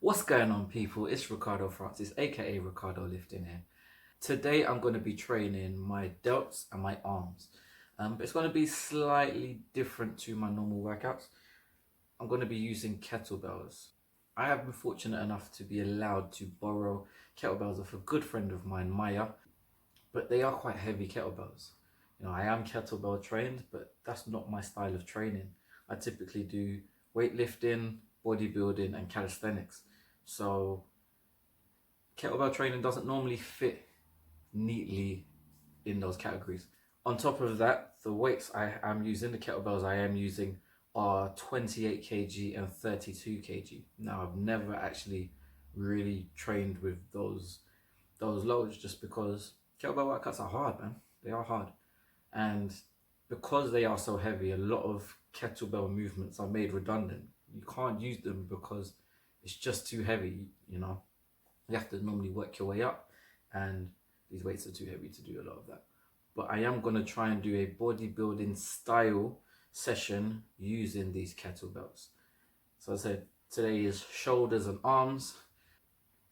What's going on, people? It's Ricardo Francis, aka Ricardo Lifting here. Today I'm going to be training my delts and my arms. But it's going to be slightly different to my normal workouts. I'm going to be using kettlebells. I have been fortunate enough to be allowed to borrow kettlebells off a good friend of mine, Maya, but they are quite heavy kettlebells. I am kettlebell trained, but that's not my style of training. I typically do weightlifting, bodybuilding, and calisthenics. So kettlebell training doesn't normally fit neatly in those categories. On top of that, the weights I am using, the kettlebells I am using, are 28 kg and 32 kg. Now, I've never actually really trained with those loads just because kettlebell workouts are hard, man. They are hard. And because they are so heavy, a lot of kettlebell movements are made redundant. You can't use them because it's just too heavy, You have to normally work your way up, and these weights are too heavy to do a lot of that. But I am going to try and do a bodybuilding style session using these kettlebells. So I said today is shoulders and arms.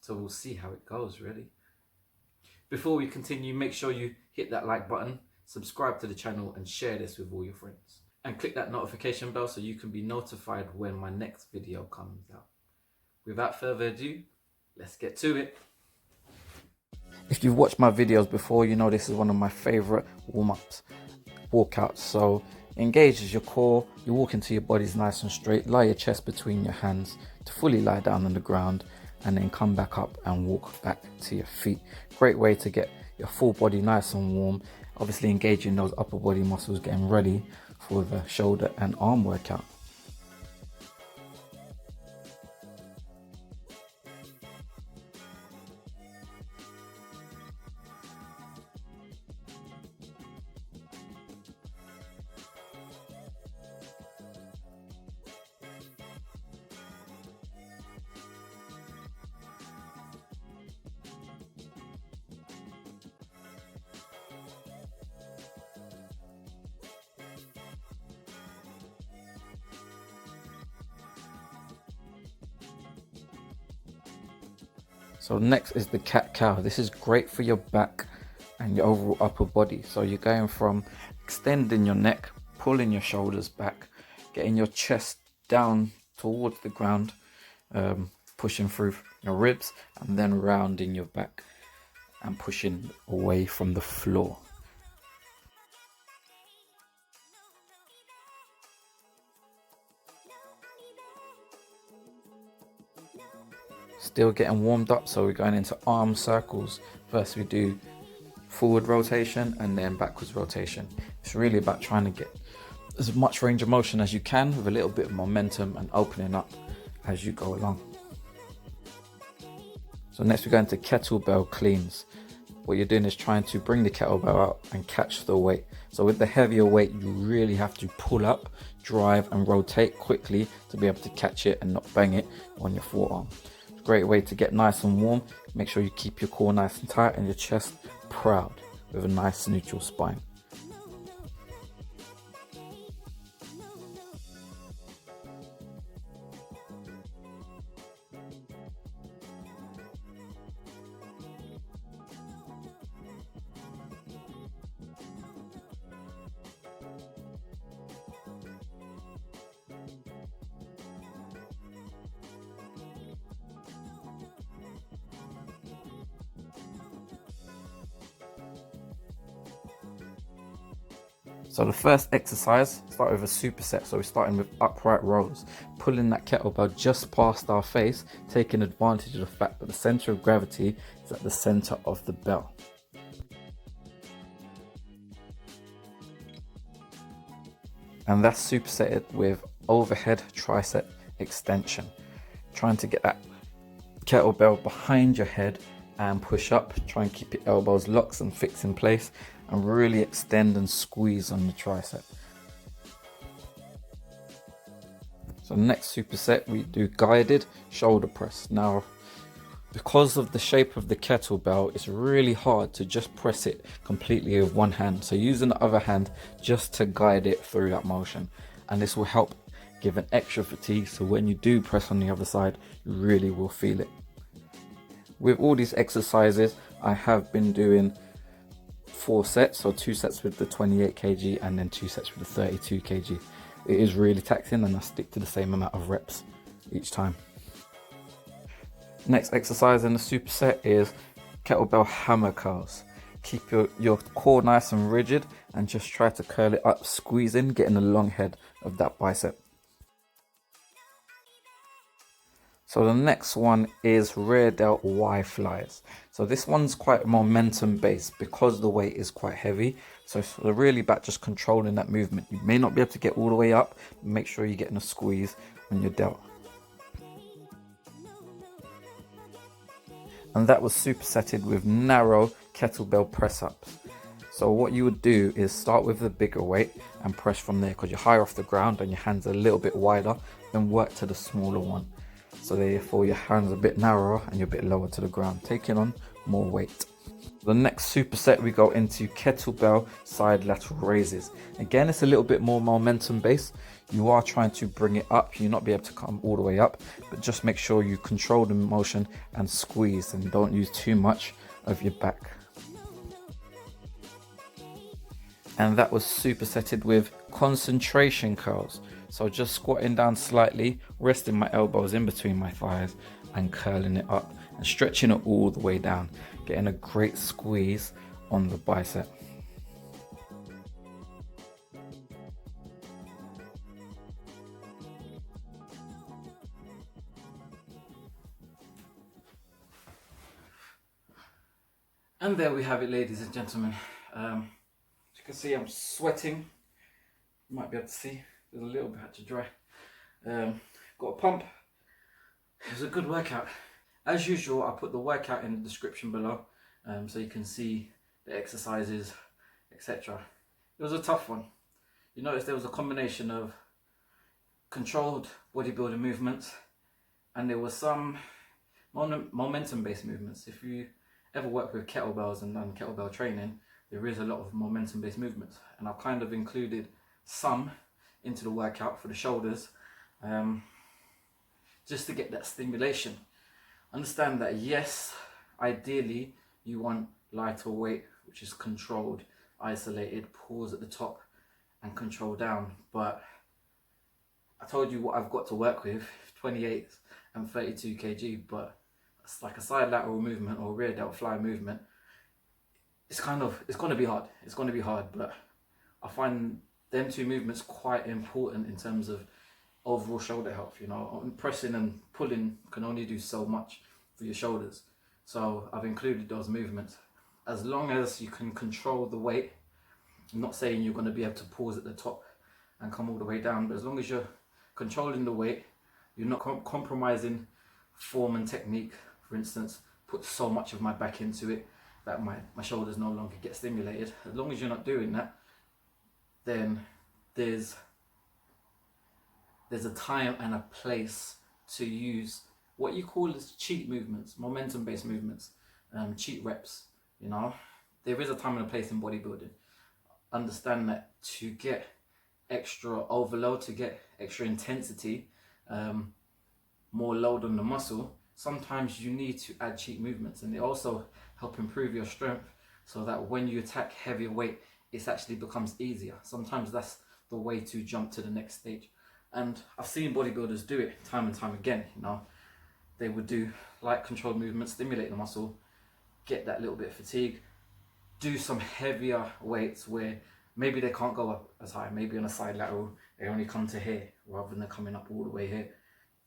So we'll see how it goes, really. Before we continue, make sure you hit that like button, subscribe to the channel, and share this with all your friends. And click that notification bell so you can be notified when my next video comes out. Without further ado, let's get to it. If you've watched my videos before, you know this is one of my favorite warm-ups, walkouts. So engages your core, you walk into your body's nice and straight, lie your chest between your hands to fully lie down on the ground, and then come back up and walk back to your feet. Great way to get your full body nice and warm, obviously engaging those upper body muscles, getting ready for the shoulder and arm workout. So next is the cat-cow. This is great for your back and your overall upper body. So you're going from extending your neck, pulling your shoulders back, getting your chest down towards the ground, pushing through your ribs, and then rounding your back and pushing away from the floor. Still getting warmed up, so we're going into arm circles. First we do forward rotation and then backwards rotation. It's really about trying to get as much range of motion as you can with a little bit of momentum and opening up as you go along. So next we're going to kettlebell cleans. What you're doing is trying to bring the kettlebell out and catch the weight. So with the heavier weight, you really have to pull up, drive and rotate quickly to be able to catch it and not bang it on your forearm. Great way to get nice and warm. Make sure you keep your core nice and tight and your chest proud with a nice neutral spine. So the first exercise, start with a superset. So we're starting with upright rows, pulling that kettlebell just past our face, taking advantage of the fact that the center of gravity is at the center of the bell. And that's supersetted with overhead tricep extension. Trying to get that kettlebell behind your head and push up. Try and keep your elbows locked and fixed in place and really extend and squeeze on the tricep. So next superset we do guided shoulder press. Now because of the shape of the kettlebell, it's really hard to just press it completely with one hand. So using the other hand just to guide it through that motion, and this will help give an extra fatigue, so when you do press on the other side, you really will feel it. With all these exercises, I have been doing 4 sets, so 2 sets with the 28 kg and then 2 sets with the 32 kg. It is really taxing, and I stick to the same amount of reps each time. Next exercise in the superset is kettlebell hammer curls. Keep your core nice and rigid and just try to curl it up, squeeze in, getting the long head of that bicep. So the next one is rear delt Y flyers. So this one's quite momentum based because the weight is quite heavy. So it's really about just controlling that movement. You may not be able to get all the way up. Make sure you're getting a squeeze on your delt. And that was supersetted with narrow kettlebell press ups. So what you would do is start with the bigger weight and press from there, because you're higher off the ground and your hands are a little bit wider, then work to the smaller one. So therefore your hands are a bit narrower and you're a bit lower to the ground, taking on more weight. The next superset we go into kettlebell side lateral raises. Again, it's a little bit more momentum based. You are trying to bring it up. You'll not be able to come all the way up, but just make sure you control the motion and squeeze, and don't use too much of your back. And that was supersetted with concentration curls. So just squatting down slightly, resting my elbows in between my thighs and curling it up and stretching it all the way down, getting a great squeeze on the bicep. And there we have it, ladies and gentlemen. As you can see, I'm sweating. You might be able to see, there's a little bit to dry. Got a pump. It was a good workout. As usual, I'll put the workout in the description below, so you can see the exercises, etc. It was a tough one. You notice there was a combination of controlled bodybuilding movements, and there was some momentum-based movements. If you ever work with kettlebells and done kettlebell training, there is a lot of momentum-based movements, and I've kind of included some into the workout for the shoulders, just to get that stimulation. Understand that yes, ideally you want lighter weight, which is controlled, isolated, pause at the top and control down, but I told you what I've got to work with, 28 and 32 kg, but it's like a side lateral movement or rear delt fly movement. It's going to be hard. It's going to be hard, but I find them two movements quite important in terms of overall shoulder health. You know, pressing and pulling can only do so much for your shoulders. So I've included those movements. As long as you can control the weight, I'm not saying you're going to be able to pause at the top and come all the way down, but as long as you're controlling the weight, you're not compromising form and technique. For instance, put so much of my back into it that my shoulders no longer get stimulated. As long as you're not doing that, then there's a time and a place to use what you call as cheat movements, momentum-based movements, cheat reps. You know, there is a time and a place in bodybuilding. Understand that to get extra overload, to get extra intensity, more load on the muscle, sometimes you need to add cheat movements, and they also help improve your strength so that when you attack heavier weight, it actually becomes easier. Sometimes that's the way to jump to the next stage. And I've seen bodybuilders do it time and time again. You know, they would do light controlled movements, stimulate the muscle, get that little bit of fatigue, do some heavier weights where maybe they can't go up as high, maybe on a side lateral, they only come to here rather than coming up all the way here.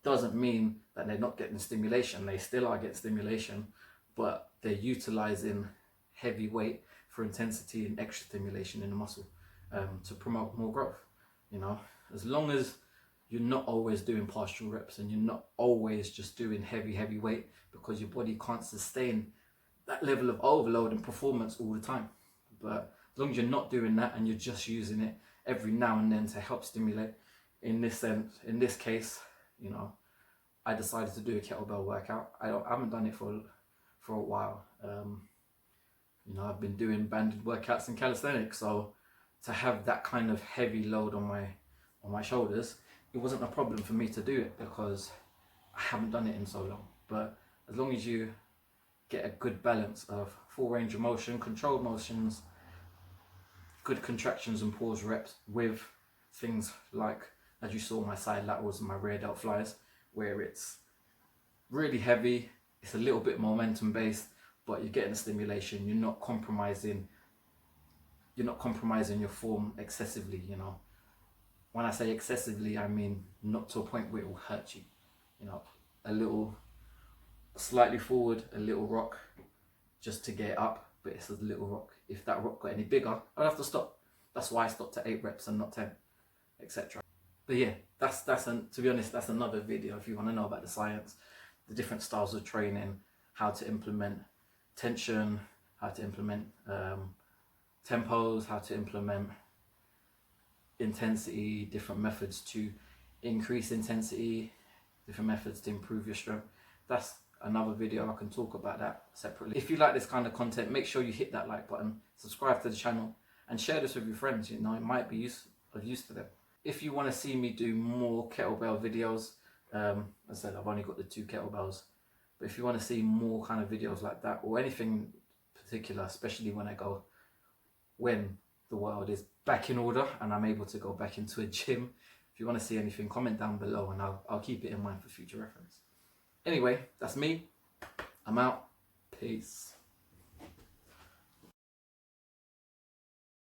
Doesn't mean that they're not getting stimulation. They still are getting stimulation, but they're utilizing heavy weight for intensity and extra stimulation in the muscle, to promote more growth. You know, as long as you're not always doing partial reps and you're not always just doing heavy weight, because your body can't sustain that level of overload and performance all the time. But as long as you're not doing that and you're just using it every now and then to help stimulate, in this case, you know, I decided to do a kettlebell workout. I haven't done it for a while. You know, I've been doing banded workouts and calisthenics, so to have that kind of heavy load on my shoulders it wasn't a problem for me to do it because I haven't done it in so long. But as long as you get a good balance of full range of motion, controlled motions, good contractions and pause reps with things like, as you saw, my side laterals and my rear delt flies, where it's really heavy, it's a little bit momentum based, but you're getting the stimulation, you're not compromising your form excessively, you know. When I say excessively, I mean not to a point where it will hurt you. You know, a little slightly forward, a little rock just to get it up, but it's a little rock. If that rock got any bigger, I'd have to stop. That's why I stopped at 8 reps and not 10, etc. But yeah, to be honest, that's another video if you want to know about the science, the different styles of training, how to implement tension, how to implement tempos, how to implement intensity, different methods to increase intensity, different methods to improve your strength. That's another video. I can talk about that separately. If you like this kind of content, make sure you hit that like button, subscribe to the channel, and share this with your friends. You know, it might be of use to them. If you want to see me do more kettlebell videos, as I said, I've only got the 2 kettlebells, but if you want to see more kind of videos like that, or anything particular, especially when the world is back in order and I'm able to go back into a gym, if you want to see anything, comment down below and I'll keep it in mind for future reference. Anyway, that's me. I'm out. Peace.